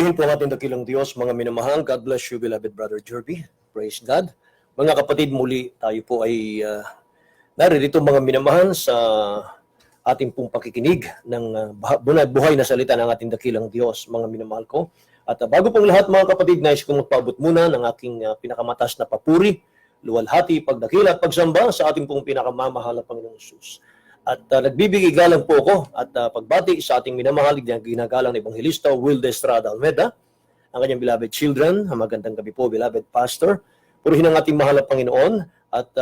Purihin po ang ating dakilang Diyos, mga minamahal. God bless you, beloved Brother Jerby. Praise God. Mga kapatid, muli tayo po ay naririto mga minamahal sa ating pong pakikinig ng buhay na salita ng ating dakilang Diyos, mga minamahal ko. At bago pong lahat mga kapatid, nais kong magpaabot muna ng aking pinakamataas na papuri, luwalhati, pagdakila at pagsamba sa ating pong pinakamamahal na Panginoong Hesus. At nagbibigay galang po ako at pagbati sa ating minamahal na ginagalang na Ebanghelista Wilde Estrada Almeda, ang kanyang beloved children, magandang gabi po beloved pastor. Purihin ang ating mahal na Panginoon at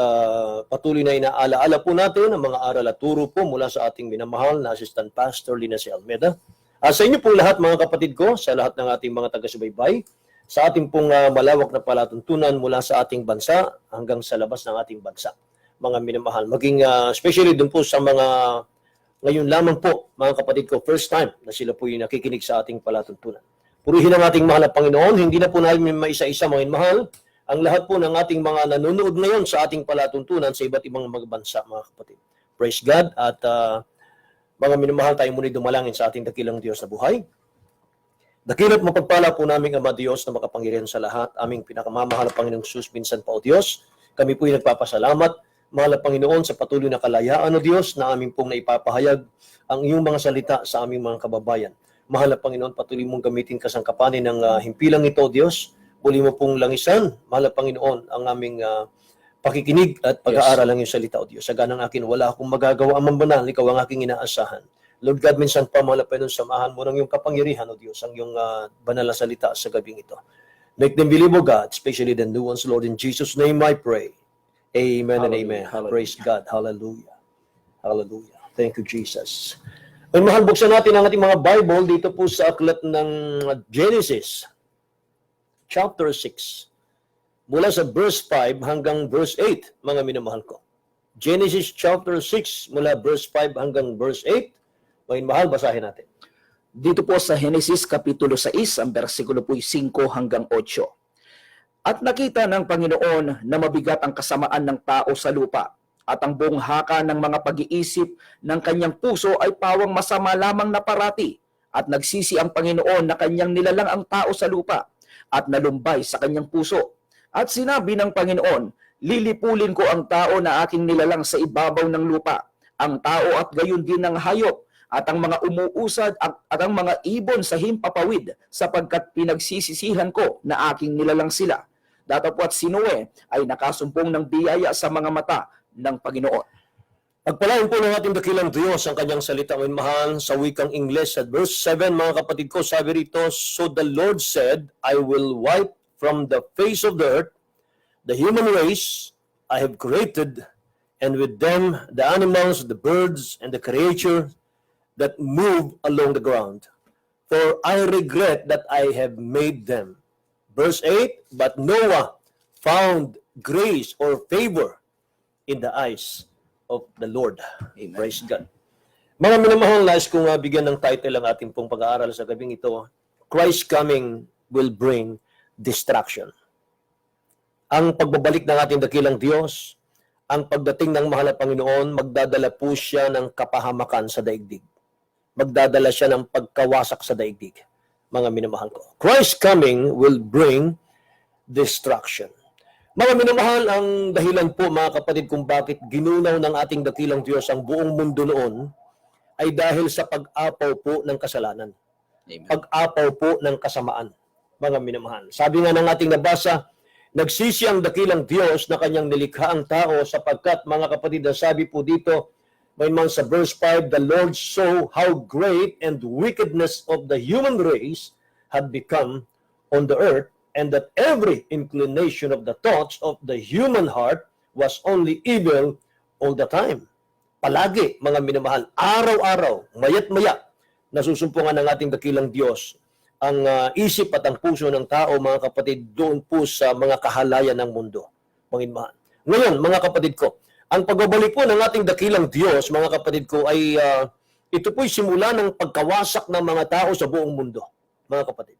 patuloy na inaalaala po natin ang mga aral at turo po mula sa ating minamahal na Assistant Pastor Lina C. Almeda. Sa inyo po lahat mga kapatid ko, sa lahat ng ating mga taga-subaybay, sa ating pong malawak na palatuntunan mula sa ating bansa hanggang sa labas ng ating bansa. Mga minamahal, maging especially dun po sa mga ngayon lamang po, mga kapatid ko, first time na sila po yung nakikinig sa ating palatuntunan. Purihin ang ating mahal na Panginoon, hindi na po namin maisa-isa mga mahal, ang lahat po ng ating mga nanonood ngayon sa ating palatuntunan sa iba't ibang mga bansa, mga kapatid. Praise God at mga minamahal, tayo muli dumalangin sa ating dakilang Diyos na buhay. Dakila't mapagpala po naming Ama Diyos na makapangyarihan sa lahat, aming pinakamamahal na Panginoong Hesus, minsan pa o Diyos, kami po ay nagpapasalamat, mahal na Panginoon, sa patuloy na kalayaan o Diyos na aming pong naipapahayag ang iyong mga salita sa aming mga kababayan. Mahal na Panginoon, patuloy mong gamitin kasangkapanin ng himpilang ito, Diyos. Muli mo pong langisan, mahal na Panginoon, ang aming pakikinig at pag-aaral ng iyong salita, o Diyos. Sa ganang akin, wala akong magagawa ang banal, ikaw ang aking inaasahan. Lord God, minsan pa, mahal na Panginoon, samahan mo ng iyong kapangyarihan, o Diyos, ang iyong banal na salita sa gabing ito. Make them believe, O God, especially the new ones, Lord. In Jesus' name I pray. Amen. Hallelujah. And amen. Hallelujah. Praise God. Hallelujah. Hallelujah. Thank you, Jesus. Ay mahal, buksan natin ang ating mga Bible dito po sa aklat ng Genesis, chapter 6. Mula sa verse 5 hanggang verse 8, mga minamahal ko. Genesis chapter 6, mula verse 5 hanggang verse 8. Mga mahal, basahin natin. Dito po sa Genesis Kapitulo 6, ang bersikulo po 5 hanggang 8. At nakita ng Panginoon na mabigat ang kasamaan ng tao sa lupa, at ang buong haka ng mga pag-iisip ng kanyang puso ay pawang masama lamang na parati. At nagsisi ang Panginoon na kanyang nilalang ang tao sa lupa, at nalumbay sa kanyang puso. At sinabi ng Panginoon, lilipulin ko ang tao na aking nilalang sa ibabaw ng lupa, ang tao at gayon din ng hayop, at ang mga umuusad at ang mga ibon sa himpapawid, sapagkat pinagsisisihan ko na aking nilalang sila. Datapwat si Noe ay nakasumpong ng biyaya sa mga mata ng Panginoon. Pagpalain po ng ating dakilang Diyos ang kanyang salita, mga mahal, sa wikang Ingles. At verse 7, mga kapatid ko, sabi rito, so the Lord said, I will wipe from the face of the earth the human race I have created, and with them the animals, the birds, and the creature that move along the ground. For I regret that I have made them. Verse 8, but Noah found grace or favor in the eyes of the Lord. Amen. Praise God. Mga minamahal, nais kong bigyan ng title ang ating pong pag-aaral sa gabing ito, Christ's coming will bring distraction. Ang pagbabalik ng ating dakilang Diyos, ang pagdating ng mahal na Panginoon, magdadala po siya ng kapahamakan sa daigdig. Magdadala siya ng pagkawasak sa daigdig. Mga minamahal ko. Christ's coming will bring destruction. Mga minamahal, ang dahilan po mga kapatid kung bakit ginunaw ng ating dakilang Diyos ang buong mundo noon ay dahil sa pag-apaw po ng kasalanan. Amen. Pag-apaw po ng kasamaan. Mga minamahal. Sabi nga ng ating nabasa, nagsisi ang dakilang Diyos na kanyang nilikha ang tao sapagkat mga kapatid, sabi po dito, may man sa verse 5, the Lord saw how great and wickedness of the human race had become on the earth, and that every inclination of the thoughts of the human heart was only evil all the time. Palagi, mga minamahal, araw-araw, mayat-maya, nasusumpungan ng ating dakilang Diyos ang isip at ang puso ng tao, mga kapatid, doon po sa mga kahalayan ng mundo. Mga minamahal. Ngayon, mga kapatid ko, ang pagbabalik po ng ating dakilang Diyos, mga kapatid ko, ay ito po'y simula ng pagkawasak ng mga tao sa buong mundo, mga kapatid.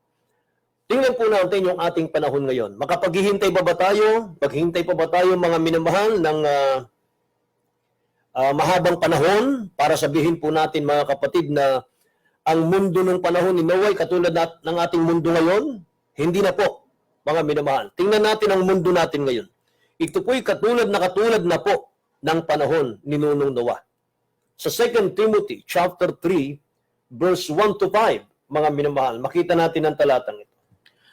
Tingnan po natin yung ating panahon ngayon. Makapaghihintay pa ba tayo? Maghintay pa ba tayo, mga minamahal, ng mahabang panahon para sabihin po natin, mga kapatid, na ang mundo ng panahon ni Noah ay katulad ng ating mundo ngayon? Hindi na po, mga minamahal. Tingnan natin ang mundo natin ngayon. Ito po'y katulad na po ng panahon ni Nunong Noah. Sa 2 Timothy chapter 3, verse 1 to 5, mga minamahal, makita natin ang talatang ito.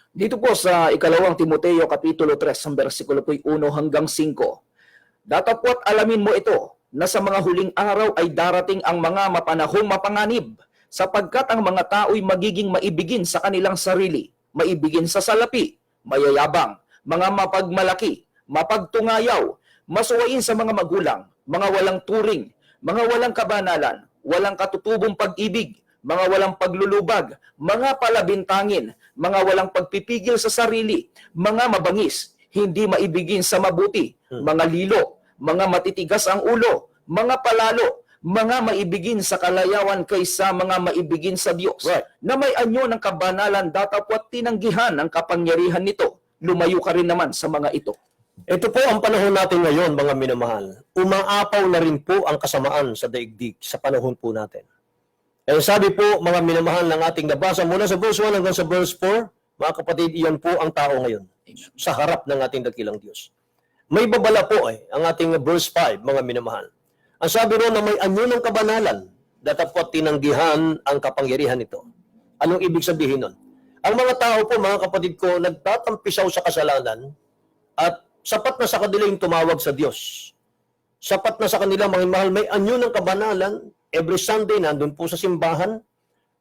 Dito po sa ikalawang Timoteo kapitulo 3, ang bersikulo po'y 1 hanggang 5. Datapwat alamin mo ito, na sa mga huling araw ay darating ang mga mapanahong mapanganib, sapagkat ang mga tao'y magiging maibigin sa kanilang sarili, maibigin sa salapi, mayayabang, mga mapagmalaki, mapagtungayaw, masuwain sa mga magulang, mga walang turing, mga walang kabanalan, walang katutubong pag-ibig, mga walang paglulubag, mga palabintangin, mga walang pagpipigil sa sarili, mga mabangis, hindi maibigin sa mabuti, mga lilo, mga matitigas ang ulo, mga palalo, mga maibigin sa kalayawan kaysa mga maibigin sa Diyos, Right. na may anyo ng kabanalan datapwat tinanggihan ang kapangyarihan nito. Lumayo ka rin naman sa mga ito. Ito po ang panahon natin ngayon, mga minamahal. Umaapaw na rin po ang kasamaan sa daigdig sa panahon po natin. Kaya sabi po, mga minamahal, ng ating nabasa mula sa verse 1 hanggang sa verse 4, mga kapatid, iyan po ang tao ngayon sa harap ng ating dakilang Diyos. May babala po ang ating verse 5, mga minamahal. Ang sabi ro na may anyo ng kabanalan, datapwat tinanggihan ang kapangyarihan nito. Anong ibig sabihin nun? Ang mga tao po, mga kapatid ko, nagtatampisaw sa kasalanan at sapat na sa kanila yung tumawag sa Diyos. Sapat na sa kanila, mga mahal, may anyo ng kabanalan. Every Sunday, nandun po sa simbahan,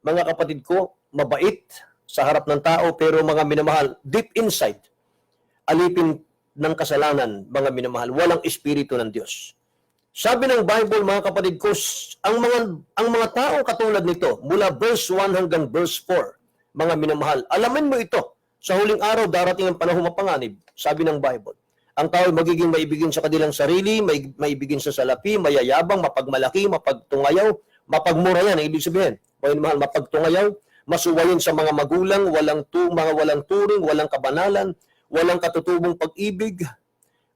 mga kapatid ko, mabait sa harap ng tao, pero mga minamahal, deep inside, alipin ng kasalanan, mga minamahal, walang espiritu ng Diyos. Sabi ng Bible, mga kapatid ko, ang mga tao katulad nito, mula verse 1 hanggang verse 4, mga minamahal, alamin mo ito, sa huling araw, darating ang panahong mapanganib, sabi ng Bible. Ang tao ay magiging maibigin sa kanilang sarili, maibigin sa salapi, mayayabang, mapagmalaki, mapagtungayaw, mapagmura yan, ang ibig sabihin. Mga minamahal, mapagtungayaw, masuwayin sa mga magulang, mga walang turing, walang kabanalan, walang katutubong pag-ibig,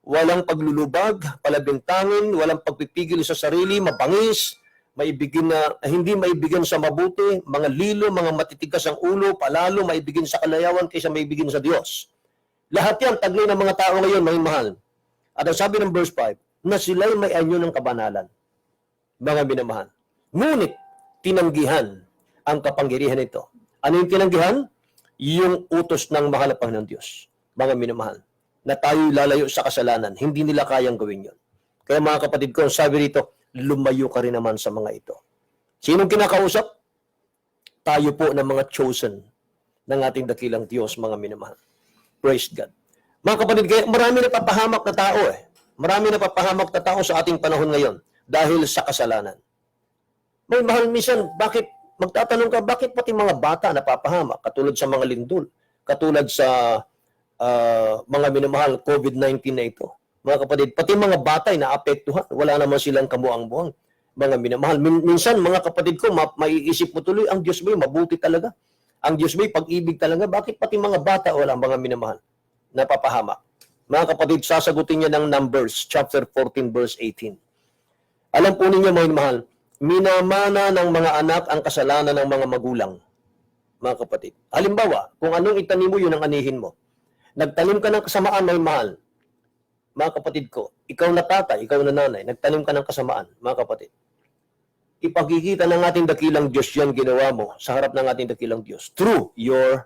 walang paglulubag, palabintangin, walang pagpipigil sa sarili, mabangis, hindi maibigin sa mabuti, mga lilo, mga matitigas ang ulo, palalo, maibigin sa kalayawan kaysa maibigin sa Diyos. Lahat yan, taglay ng mga tao ngayon, mga mahal. At ang sabi ng verse 5, na sila'y may anyo ng kabanalan, mga minamahal. Ngunit, tinanggihan ang kapangyarihan nito. Ano yung tinanggihan? Yung utos ng mahal na Panginoon Diyos, mga minamahal, na tayo lalayo sa kasalanan. Hindi nila kayang gawin yun. Kaya mga kapatid ko, sabi rito, lumayo ka rin naman sa mga ito. Sinong kinakausap? Tayo po ng mga chosen ng ating dakilang Diyos, mga minamahal. Praise God. Mga kapatid, kaya marami napapahamak na tao Marami napapahamak na tao sa ating panahon ngayon dahil sa kasalanan. May mahal, minsan, magtatanong ka, bakit pati mga bata napapahamak? Katulad sa mga lindol, katulad sa mga minamahal, COVID-19 na ito. Mga kapatid, pati mga bata ay naapektuhan. Wala naman silang kamuang-buang. Mga minamahal. Minsan, mga kapatid ko, maiisip mo tuloy, ang Diyos mo'y mabuti talaga. Ang Diyos mo'y pag-ibig talaga. Bakit pati mga bata, wala mga minamahal, napapahamak? Mga kapatid, sasagutin niya ng Numbers, chapter 14, verse 18. Alam po ninyo, mga minamahal, minamana ng mga anak ang kasalanan ng mga magulang. Mga kapatid. Halimbawa, kung anong itanim mo, yun ang anihin mo. Nagtanim ka ng kasamaan, may mahal. Mga kapatid ko, ikaw na tatay, ikaw na nanay, nagtanim ka ng kasamaan, mga kapatid. Ipakikita ng ating dakilang Diyos yan ginawa mo sa harap ng ating dakilang Diyos through your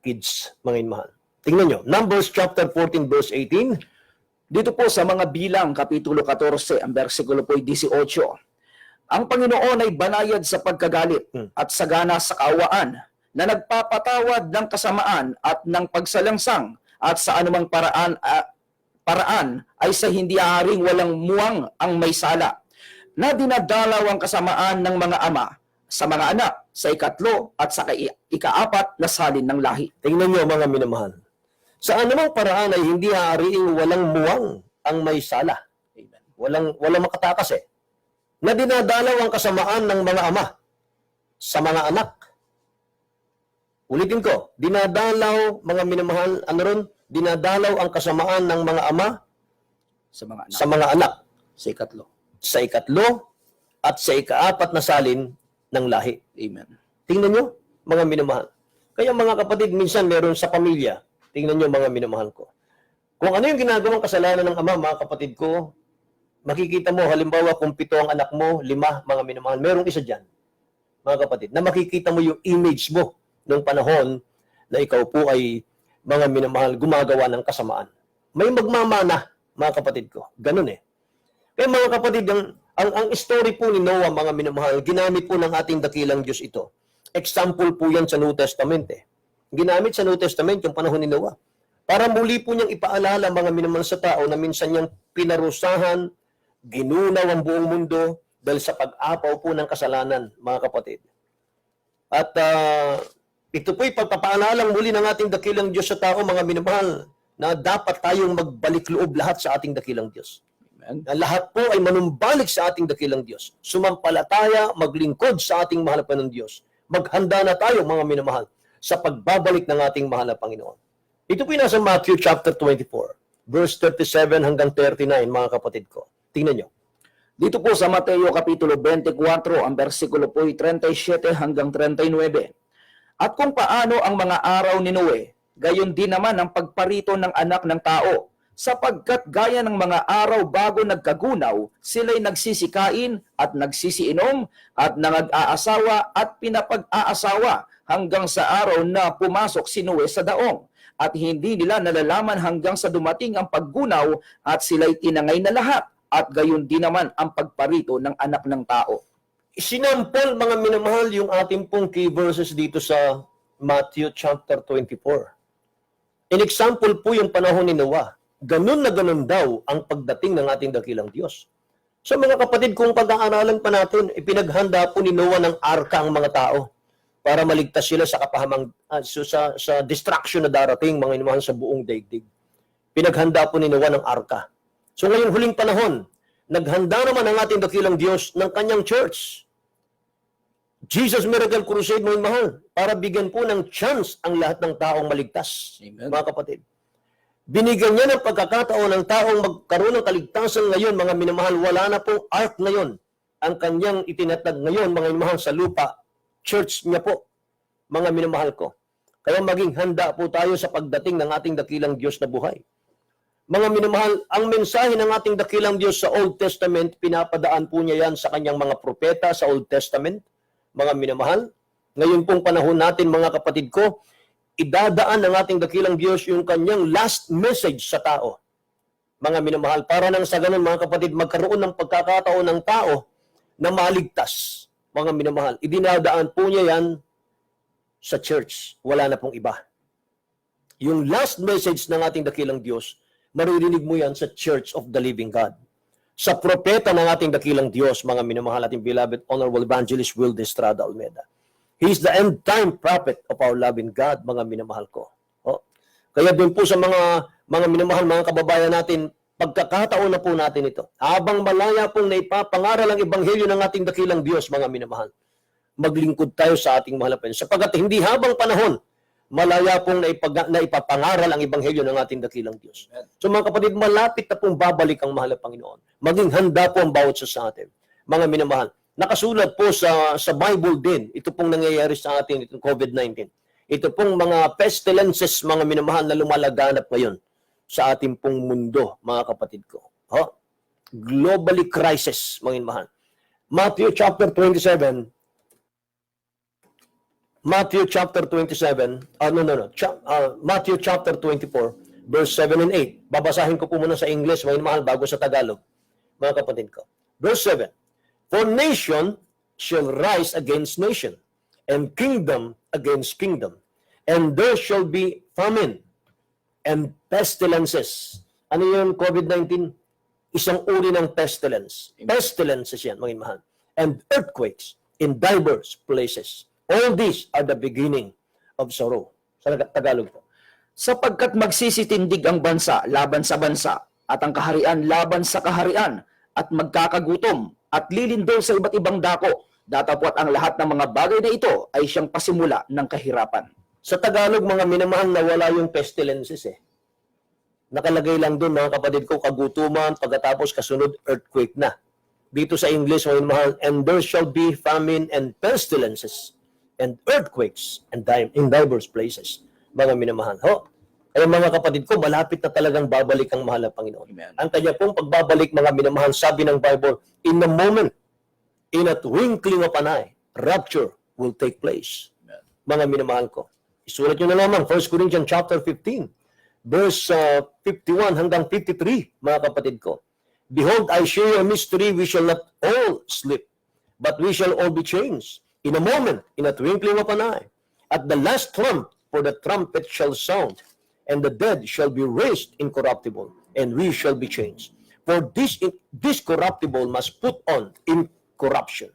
kids, mga mahal. Tingnan nyo, Numbers chapter 14, verse 18. Dito po sa mga bilang, kapitulo 14, ang bersikulo po ay 18. Ang Panginoon ay banayad sa pagkagalit at sagana sa kaawaan, na nagpapatawad ng kasamaan at ng pagsalangsang, at sa anumang paraan ay sa hindi aaring walang muwang ang may sala, na dinadalaw ang kasamaan ng mga ama sa mga anak sa ikatlo at sa ikaapat na salin ng lahi. Tingnan nyo, mga minamahal. Sa anumang paraan ay hindi aaring walang muwang ang may sala. Amen. Walang makatakas na dinadalaw ang kasamaan ng mga ama sa mga anak. Ulitin ko, dinadalaw, mga minamahal, dinadalaw ang kasamaan ng mga ama sa mga anak. Sa ikatlo. Sa ikatlo at sa ikaapat na salin ng lahi. Amen. Tingnan nyo, mga minamahal. Kaya mga kapatid, minsan meron sa pamilya, tingnan nyo mga minamahal ko. Kung ano yung ginagawang kasalanan ng ama, mga kapatid ko, makikita mo, halimbawa kung 7 ang anak mo, 5, mga minamahal, merong isa dyan, mga kapatid, na makikita mo yung image mo nung panahon na ikaw po ay mga minamahal, gumagawa ng kasamaan. May magmamana, mga kapatid ko. Ganun eh. Kaya mga kapatid, ang story po ni Noah, mga minamahal, ginamit po ng ating dakilang Diyos ito. Example po yan sa New Testament eh. Ginamit sa New Testament yung panahon ni Noah. Para muli po niyang ipaalala mga minamahal sa tao na minsan niyang pinarusahan, ginunaw ang buong mundo dahil sa pag-apaw po ng kasalanan, mga kapatid. At ito po'y pagpapaalang muli ng ating dakilang Diyos sa tao, mga minamahal, na dapat tayong magbalik loob lahat sa ating dakilang Diyos. Amen. Na lahat po ay manumbalik sa ating dakilang Diyos. Sumampalataya, maglingkod sa ating mahal na Diyos. Maghanda na tayo, mga minamahal, sa pagbabalik ng ating mahal na Panginoon. Ito po yung nasa Matthew chapter 24, verse 37 hanggang 39, mga kapatid ko. Tingnan nyo. Dito po sa Mateo Kapitulo 24, ang versikulo po ay 37 hanggang 39. At kung paano ang mga araw ni Noe, gayon din naman ang pagparito ng anak ng tao, sapagkat gaya ng mga araw bago nagkagunaw, sila'y nagsisikain at nagsisiinom at nangag-aasawa at pinapag-aasawa hanggang sa araw na pumasok si Noe sa daong. At hindi nila nalalaman hanggang sa dumating ang paggunaw at sila'y tinangay na lahat. At gayon din naman ang pagparito ng anak ng tao. Sinampol, mga minamahal, yung ating pong key verses dito sa Matthew chapter 24. In example po yung panahon ni Noah. Ganun na ganun daw ang pagdating ng ating dakilang Diyos. So mga kapatid, kung pag-aaralan pa natin, ipinaghanda po ni Noah ng arka ang mga tao para maligtas sila sa kapahamang sa destruction na darating, mga minamahal, sa buong daigdig. Pinaghanda po ni Noah ng arka. So ngayon huling panahon, naghanda naman ang ating dakilang Diyos ng kanyang church. Jesus Miracle Crusade, mga mahal, para bigyan po ng chance ang lahat ng taong maligtas. Amen. Mga kapatid. Binigyan niya ng pagkakataon ng taong magkaroon ng kaligtasan ngayon, mga minamahal. Wala na pong ark ngayon. Ang kanyang itinatag ngayon, mga minamahal, sa lupa. Church niya po, mga minamahal ko. Kaya maging handa po tayo sa pagdating ng ating dakilang Diyos na buhay. Mga minamahal, ang mensahe ng ating dakilang Diyos sa Old Testament, pinapadaan po niya yan sa kanyang mga propeta sa Old Testament. Mga minamahal, ngayon pong panahon natin, mga kapatid ko, idadaan ng ating dakilang Diyos yung kanyang last message sa tao. Mga minamahal, para nang sa ganun, mga kapatid, magkaroon ng pagkakataon ng tao na maligtas. Mga minamahal, idinadaan po niya yan sa church. Wala na pong iba. Yung last message ng ating dakilang Diyos, maririnig mo yan sa Church of the Living God. Sa propeta ng ating dakilang Diyos, mga minamahal, ating beloved Honorable Evangelist Will de Estrada Olmeda. He is the end-time prophet of our loving God, mga minamahal ko. Oh. Kaya din po sa mga minamahal, mga kababayan natin, pagkakataon na po natin ito. Habang malaya pong naipapangaral ang ebanghelyo ng ating dakilang Diyos, mga minamahal, maglingkod tayo sa ating mahal na Panginoon. Sapagat hindi habang panahon, malaya pong naipapangaral ang ebanghelyo ng ating dakilang Diyos. So mga kapatid, malapit na pong babalik ang mahal na Panginoon. Maging handa po ang bawat sa atin. Mga minamahal, nakasulat po sa Bible din, ito pong nangyayari sa atin, itong COVID-19. Ito pong mga pestilences, mga minamahal, na lumalaganap ngayon sa ating pong mundo, mga kapatid ko. Globally crisis, mga minamahal. Matthew chapter 27, Matthew chapter 24, verse 7 and 8. Babasahin ko po muna sa English, mga minamahal, bago sa Tagalog, mga kapatid ko. Verse 7. For nation shall rise against nation, and kingdom against kingdom. And there shall be famine and pestilences. Ano yung COVID-19? Isang uri ng pestilence. Pestilences yan, mga mahal. And earthquakes in diverse places. All these are the beginning of sorrow. Sa Tagalog po. Sapagkat magsisitindig ang bansa laban sa bansa, at ang kaharian laban sa kaharian, at magkakagutom, at lilindol sa iba't ibang dako. Datapwat ang lahat ng mga bagay na ito ay siyang pasimula ng kahirapan. Sa Tagalog, mga minamahal, nawala yung pestilences eh. Nakalagay lang doon, mga kapatid ko, kagutuman, pagkatapos kasunod, earthquake na. Dito sa English, mga minamahal, and there shall be famine and pestilences and earthquakes and in diverse places. Mga minamahal. Kaya mga kapatid ko, malapit na talagang babalik ang mahal na Panginoon. Amen. Ang kanya pong pagbabalik, mga minamahal, sabi ng Bible, in a moment, in a twinkling of an eye, rapture will take place. Amen. Mga minamahal ko. Isulat nyo na naman, 1 Corinthians chapter 15, verse 51 hanggang 53, mga kapatid ko. Behold, I show you a mystery, we shall not all sleep, but we shall all be changed. In a moment, in a twinkling of an eye, at the last trump, for the trumpet shall sound, and the dead shall be raised incorruptible, and we shall be changed. For this corruptible must put on incorruption,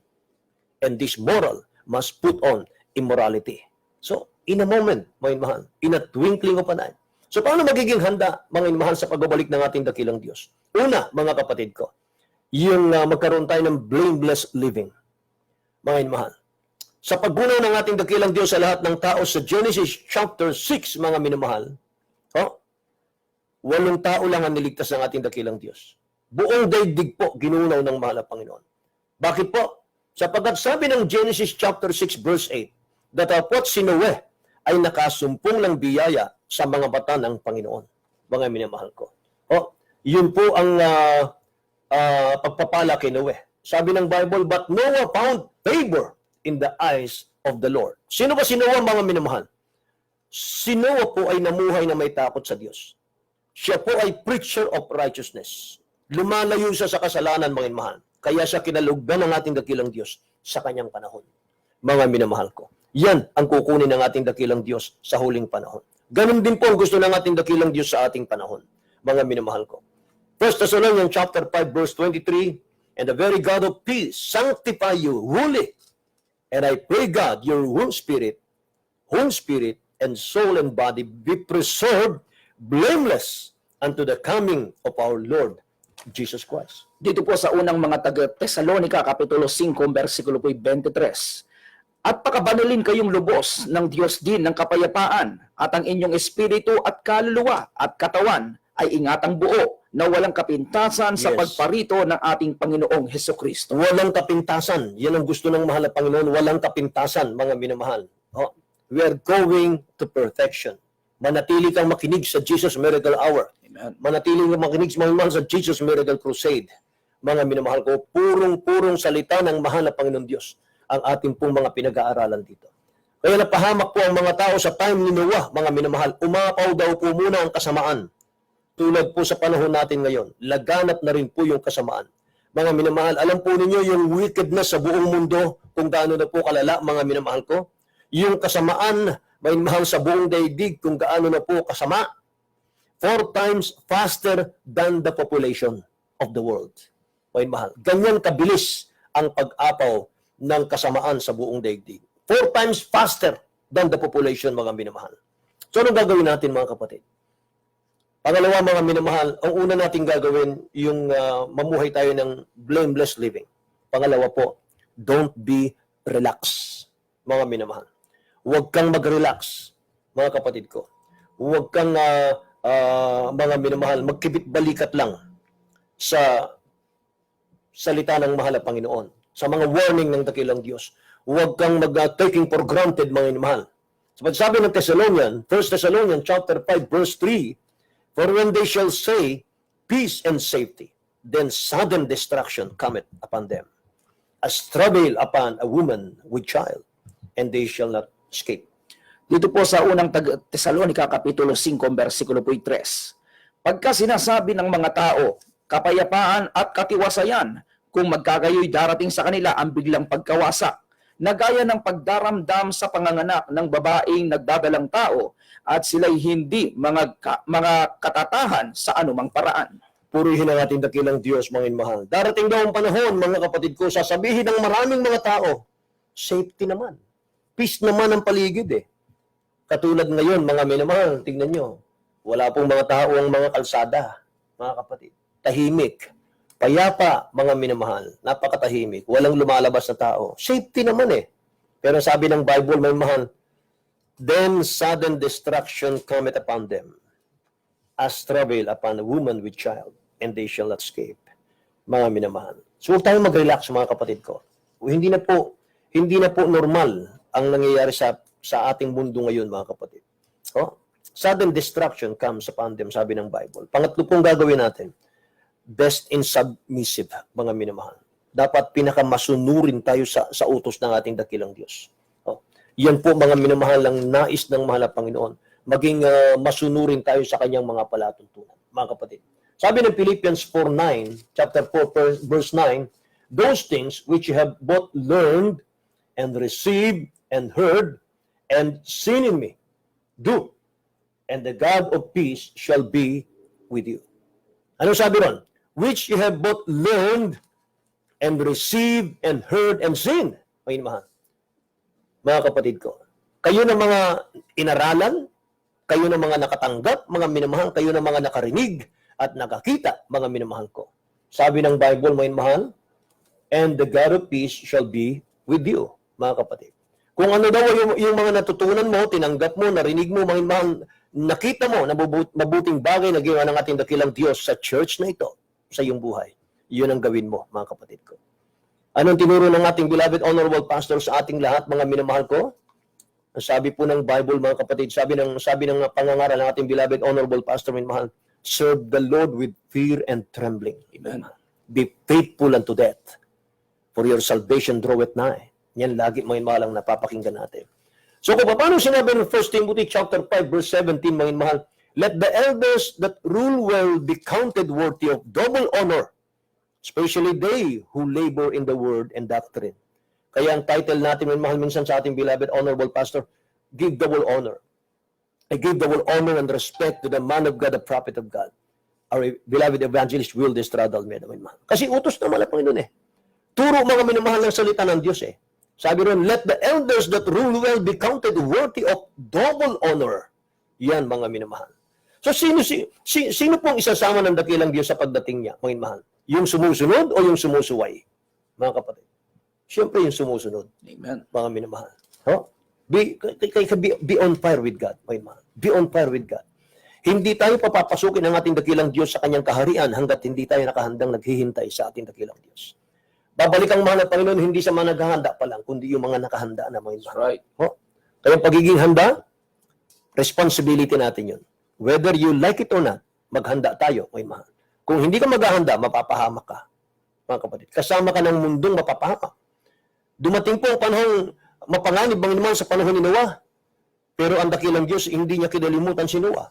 and this moral must put on immorality. So, in a moment, mga inmahal, in a twinkling of an eye. So, paano magiging handa, mga inmahal, sa pagbabalik ng ating dakilang Diyos? Una, mga kapatid ko, yung magkaroon tayo ng blameless living. Mga inmahal, sa pagbunaw ng ating dakilang Diyos sa lahat ng tao sa Genesis chapter 6, mga minamahal, 8 tao lang ang niligtas ng ating dakilang Diyos. Buong daigdig po ginunaw ng mahal na Panginoon. Bakit po? Sapagkat sabi ng Genesis chapter 6 verse 8, datapot si Noe ay nakasumpong ng biyaya sa mga mata ng Panginoon. Mga minamahal ko. Yun po ang pagpapala kay Noe. Sabi ng Bible, but Noah found favor in the eyes of the Lord. Sino ba si Noah, mga minamahal? Si Noah po ay namuhay na may takot sa Diyos. Siya po ay preacher of righteousness. Lumalayo siya sa kasalanan, mga minamahal. Kaya siya kinalugdan ng ating dakilang Diyos sa kanyang panahon. Mga minamahal ko. Yan ang kukunin ng ating dakilang Diyos sa huling panahon. Ganun din po ang gusto ng ating dakilang Diyos sa ating panahon. Mga minamahal ko. 1 Thessalonians chapter 5 verse 23, and the very God of peace sanctify you wholly. And I pray God, your whole spirit, and soul and body be preserved blameless unto the coming of our Lord Jesus Christ. Dito po sa unang mga taga-Tesalonica, Kapitulo 5, versikulo 23. At pakabanalin kayong lubos ng Diyos din ng kapayapaan, at ang inyong espiritu at kaluluwa at katawan ay ingatang buo na walang kapintasan sa Yes. pagparito ng ating Panginoong Hesukristo. Walang kapintasan. Yan ang gusto ng mahal na Panginoon. Walang kapintasan, mga minamahal. We are going to perfection. Manatili kang makinig sa Jesus Miracle Hour. Amen. Manatili kang makinig mga minamahal sa Jesus Miracle Crusade. Mga minamahal ko, purong-purong salita ng mahal na Panginoon Diyos ang ating pong mga pinag-aaralan dito. Kaya napahamak po ang mga tao sa time ni Noah, mga minamahal. Umapaw daw po muna ang kasamaan. Tulad po sa panahon natin ngayon, laganap na rin po yung kasamaan. Mga minamahal, alam po ninyo yung wickedness sa buong mundo, kung gaano na po kalala, mga minamahal ko. Yung kasamaan, mga minamahal, sa buong daigdig, kung gaano na po kasama. 4 times faster than the population of the world. Mga minamahal, ganyan kabilis ang pag-apaw ng kasamaan sa buong daigdig. 4 times faster than the population, mga minamahal. So, anong gagawin natin, mga kapatid? Pangalawa, mga minamahal, ang una nating gagawin, yung mamuhay tayo ng blameless living. Pangalawa po, don't be relaxed, mga minamahal. Huwag kang mag-relax, mga kapatid ko. Huwag kang, mga minamahal, magkibit-balikat lang sa salita ng mahal na Panginoon, sa mga warning ng dakilang Diyos. Huwag kang taking for granted, mga minamahal. Sabi ng Thessalonian, 1 Thessalonians chapter 5, verse 3, for when they shall say, peace and safety, then sudden destruction cometh upon them, as travail upon a woman with child, and they shall not escape. Dito po sa unang Tesalonica, Kapitulo 5, versikulo 3. Pagka sinasabi ng mga tao, kapayapaan at katiwasayan, kung magkagayoy darating sa kanila ang biglang pagkawasak, na gaya ng pagdaramdam sa panganganak ng babaeng nagdadalang tao, at sila'y hindi mga katatahan sa anumang paraan. Purihin ang ating dakilang Diyos, mga inmahal. Darating daw ang panahon, mga kapatid ko, sasabihin ng maraming mga tao, safety naman. Peace naman ang paligid eh. Katulad ngayon, mga minamahal, tingnan nyo, wala pong mga tao ang mga kalsada, mga kapatid. Tahimik. Payapa, mga minamahal. Napakatahimik. Walang lumalabas na tao. Safety naman eh. Pero sabi ng Bible, mga mahal, then sudden destruction cometh upon them, as travail upon a woman with child, and they shall not escape. Mga minamahal. So huwag tayong mag-relax mga kapatid ko. Hindi na po normal ang nangyayari sa ating mundo ngayon mga kapatid. Sudden destruction comes upon them, sabi ng Bible. Pangatlo pong gagawin natin, best in submissive, mga minamahal. Dapat pinakamasunurin tayo sa utos ng ating dakilang Diyos. Yan po mga minamahal ang nais ng mahal na Panginoon. Maging masunurin tayo sa kanyang mga palatuntunan, mga kapatid. Sabi ng Philippians 4:9, chapter 4, verse 9, those things which you have both learned and received and heard and seen in me, do, and the God of peace shall be with you. Ano sabi ron? Which you have both learned and received and heard and seen. Mga kapatid ko, kayo ng mga inaralan, kayo ng mga nakatanggap, mga minamahal, kayo ng mga nakarinig at nakakita, mga minamahal ko. Sabi ng Bible, mga minamahal, and the God of peace shall be with you, mga kapatid. Kung ano daw yung mga natutunan mo, tinanggap mo, narinig mo, mga minamahal, nakita mo na mabuting bagay na ginawa ng ating dakilang Diyos sa church na ito, sa iyong buhay. Yun ang gawin mo, mga kapatid ko. Anong tinuro ng ating beloved honorable pastor sa ating lahat, mga minamahal ko? Ang sabi po ng Bible, mga kapatid, sabi ng pangangaral ng ating beloved honorable pastor, minamahal, serve the Lord with fear and trembling. Amen. Be faithful unto death, for your salvation draweth nigh. Yan lagi, mga minamahal, ang napapakinggan natin. So kung paano sinabi ng 1 Timothy chapter 5 verse 17, mga minamahal, let the elders that rule well be counted worthy of double honor, especially they who labor in the word and doctrine. Kaya ang title natin, mahal minsan sa ating beloved honorable pastor, give double honor. I give double honor and respect to the man of God, the prophet of God. Our beloved evangelist Will Estrada Almeida. Kasi utos naman ang Panginoon eh. Turo mga minamahal ng salita ng Diyos eh. Sabi ron, let the elders that rule well be counted worthy of double honor. Yan mga minamahal. So sino pong isasama ng dakilang Diyos sa pagdating niya, mga minamahal? Yung sumusunod o yung sumusuway? Mga kapatid. Siyempre yung sumusunod. Amen. Mga minamahal. Be on fire with God. Mga minamahal. Be on fire with God. Hindi tayo papapasukin ng ating dakilang Diyos sa kanyang kaharian hanggat hindi tayo nakahandang naghihintay sa ating dakilang Diyos. Babalik ang mahal na Panginoon, hindi sa mga naghahanda pa lang, kundi yung mga nakahanda na mga minamahal. Right. Kaya pagiging handa, responsibility natin yun. Whether you like it or not, maghanda tayo, mga minamahal. Kung hindi ka maghahanda, mapapahamak ka. Mga kapatid, kasama ka ng mundong mapapahamak. Dumating po ang panahong mapanganib ang naman sa panahon ni Noah. Pero ang dakilang Diyos, hindi niya kinalimutan si Noah.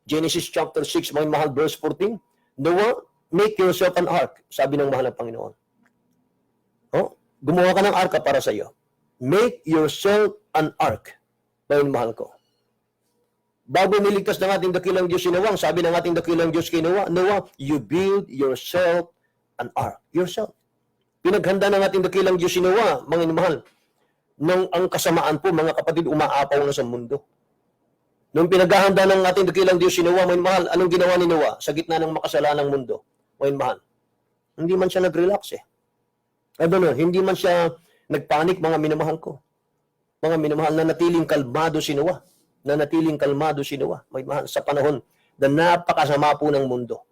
Genesis chapter 6, mga mahal, verse 14. Noah, make yourself an ark, sabi ng mahal ng Panginoon. Gumawa ka ng arka para sa iyo. Make yourself an ark, mga mahal ko. Bago niligtas ng ating dakilang Diyos si Noah, sabi ng ating dakilang Diyos kay Noah, Noah, you build yourself an ark. Yourself. Pinaghanda ng ating dakilang Diyos si Noah, mga mahal, nang ang kasamaan po, mga kapatid, umaapaw na sa mundo. Nung pinaghahanda ng ating dakilang Diyos si Noah, mga mahal, anong ginawa ni Noah sa gitna ng makasalanang mundo? Mga mahal, hindi man siya nag-relax eh. Hindi man siya nagpanik, mga minamahal ko. Mga minamahal, na natiling kalmado si Noah. May mahal, sa panahon na napakasama po ng mundo.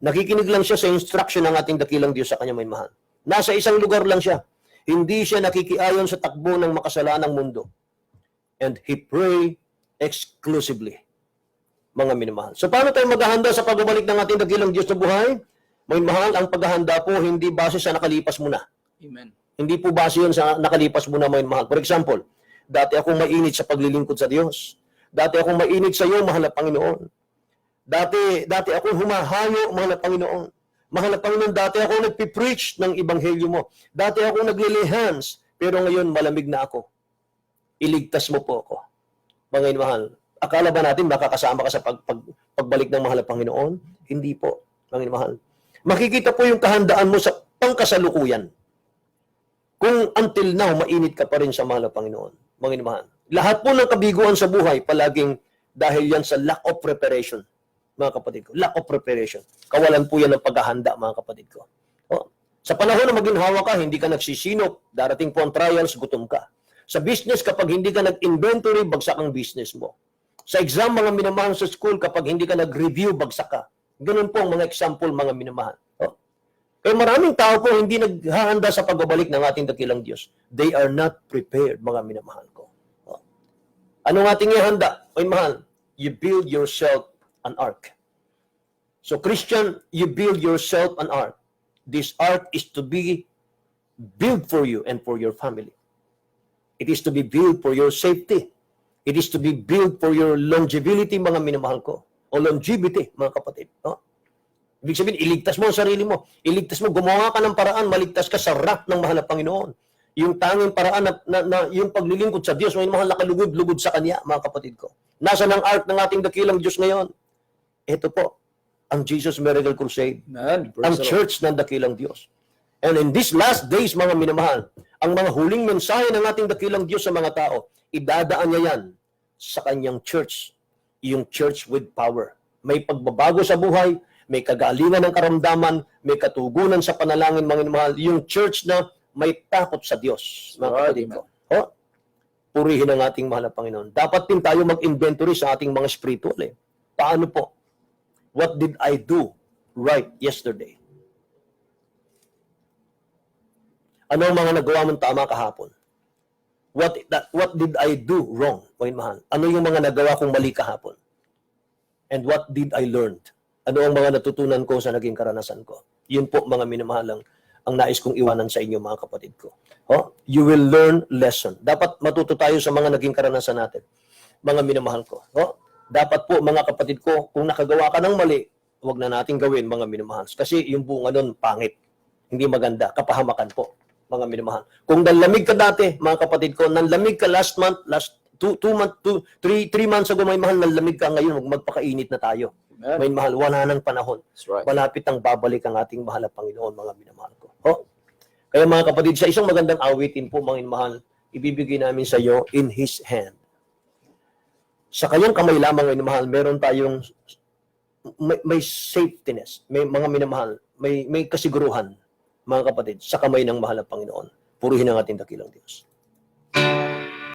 Nakikinig lang siya sa instruction ng ating dakilang Diyos sa kanya, may mahal. Nasa isang lugar lang siya. Hindi siya nakikiayon sa takbo ng makasalanang mundo. And he pray exclusively, mga minamahal. So paano tayo maghahanda sa pagbabalik ng ating dakilang Diyos na buhay? May mahal, ang paghahanda po hindi base sa nakalipas muna. Amen. Hindi po base yun sa nakalipas muna, may mahal. For example, dati akong mainit sa paglilingkod sa Diyos. Dati akong mainit sa iyo, mahal na Panginoon. Dati akong humahayo, mahal na Panginoon. Mahal na Panginoon, dati akong nagpipreach ng Ebanghelyo mo. Dati akong naglilihans, pero ngayon malamig na ako. Iligtas mo po ako. Mga mahal, akala ba natin makakasama ka sa pagbalik ng mahal na Panginoon? Hindi po, mga mahal. Makikita po yung kahandaan mo sa pangkasalukuyan. Kung until now, mainit ka pa rin sa mahal na Panginoon. Mga mahal. Lahat po ng kabiguan sa buhay, palaging dahil yan sa lack of preparation, mga kapatid ko. Lack of preparation. Kawalan po yan ng paghahanda, mga kapatid ko. Sa panahon na maginhawa ka, hindi ka nagsisinop, darating po ang trials, gutom ka. Sa business, kapag hindi ka nag-inventory, bagsak ang business mo. Sa exam, mga minamahal sa school, kapag hindi ka nag-review, bagsak ka. Ganun po ang mga example, mga minamahal. maraming tao po hindi naghahanda sa pagbabalik ng ating dakilang Diyos. They are not prepared, mga minamahal ko. Anong ating ihanda? Oy mahal, you build yourself an ark. So Christian, you build yourself an ark. This ark is to be built for you and for your family. It is to be built for your safety. It is to be built for your longevity, mga minamahal ko. O longevity, mga kapatid. No? Ibig sabihin, iligtas mo ang sarili mo. Iligtas mo, gumawa ka ng paraan, maligtas ka sa wrath ng mahal na Panginoon. Yung tanging paraan na yung paglilingkod sa Diyos, may mahal na kalugod-lugod sa Kanya, mga kapatid ko. Nasa ng ark ng ating dakilang Diyos ngayon? Ito po, ang Jesus Miracle Crusade. Amen. Ang Praise the Lord. church ng dakilang Diyos. And in these last days, mga minamahal, ang mga huling mensahe ng ating dakilang Diyos sa mga tao, idadaan niya yan sa kanyang church, yung church with power. May pagbabago sa buhay, may kagalingan ng karamdaman, may katugunan sa panalangin, mga minamahal, yung church na may takot sa Diyos. Mga kapatid ko. Purihin ang ating mahal na Panginoon. Dapat din tayo mag-inventory sa ating mga spiritual. Paano po? What did I do right yesterday? Ano ang mga nagawa mong tama kahapon? What did I do wrong, mga mahal? Ano yung mga nagawa kong mali kahapon? And what did I learn? Ano ang mga natutunan ko sa naging karanasan ko? Yun po, mga minamahal, ang nais kong iwanan sa inyo, mga kapatid ko. You will learn lesson. Dapat matuto tayo sa mga naging karanasan natin, mga minamahal ko. Dapat po, mga kapatid ko, kung nakagawa ka ng mali, huwag na natin gawin, mga minamahal. Kasi yung bunga nun, pangit. Hindi maganda. Kapahamakan po, mga minamahal. Kung nanlamig ka dati, mga kapatid ko, nanlamig ka last month, 3 months ago, may mahal, nanlamig ka ngayon, magpakainit na tayo. Amen. May mahal, wala ng panahon. That's right. Malapit ang babalik ang ating mahal na Panginoon, mga minamahal ko. Kaya mga kapatid, sa isang magandang awitin po, mga minamahal, ibibigay namin sa iyo in His hand. Sa kanyang kamay lamang, mga minamahal, meron tayong may safetyness, may mga minamahal, may kasiguruhan, mga kapatid, sa kamay ng mahal na Panginoon. Purihin ang ating dakilang Diyos.